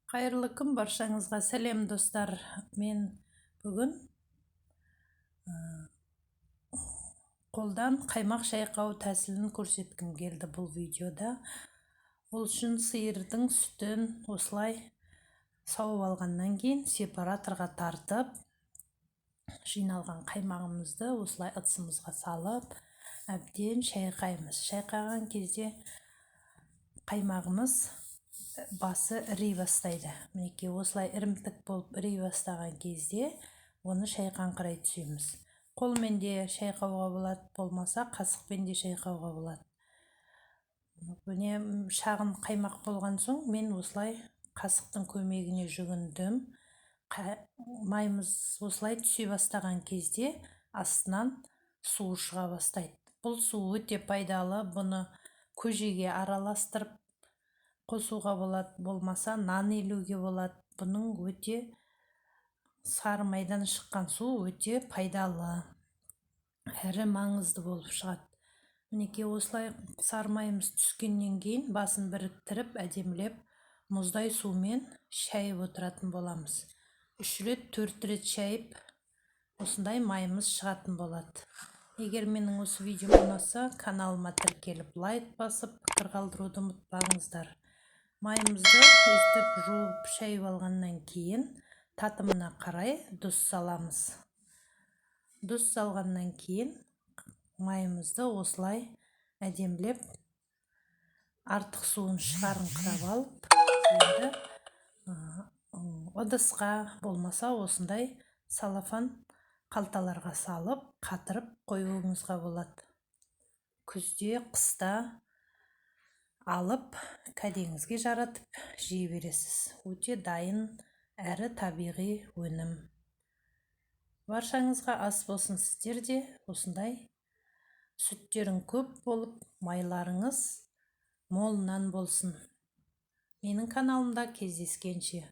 Қайырлы күн баршаңызға сәлем достар. Мен бүгін қолдан қаймақ шайқау тәсілін көрсеткім келді бұл видеода. Ол үшін сиырдың сүтін осылай сауып алғаннан кейін сепараторға тартып, жиналған қаймағымызды осылай ыдысымызға салып, әбден шайқаймыз. Шайқаған кезде қаймағымыз басы іри бастайды. Мінекей осылай ірімтік болып іри бастаған кезде оны шайқаңқырай түсеміз. Қолмен де шайқауға болады, болмаса қасықпен де шайқауға болады. Міне шағын қаймақ болған соң мен осылай қасықтың көмегіне жүгіндім. Майымыз осылай түсе бастаған кезде астынан су шыға бастайды. Бұл су өте пайдалы. Бұны көжеге араластырып қосуға болады, болмаса нан илеуге болады. Бұның өте сары майдан шыққан су өте пайдалы, әрі маңызды болып шығады. Мінекей осылай сары майымыз түскеннен кейін басын біріктіріп, әдемілеп мұздай сумен шайып отыратын боламыз. 3 рет 4 рет шайып, осындай майымыз шығатын болады. Егер менің осы видеом ұнаса, каналыма тіркеліп лайк басып, пікір қалдыруды ұмытпаңыздар. Майымызды өстіп жуып шайып алғаннан кейін татымына қарай тұз саламыз. Тұз салғаннан кейін майымызды осылай әдемілеп артық суын шығарыңқырап алып, енді ыдысқа, болмаса осындай салафан қалталарға салып, қатырып қоюыңызға болады. Күзде, қыста алып кәдеңізге жаратып жей бересіз. Өте дайын әрі табиғи өнім. Баршаңызға ас болсын, сіздер де осындай сүттерің көп болып, майларыңыз молынан болсын. Менің каналымда кездескенше.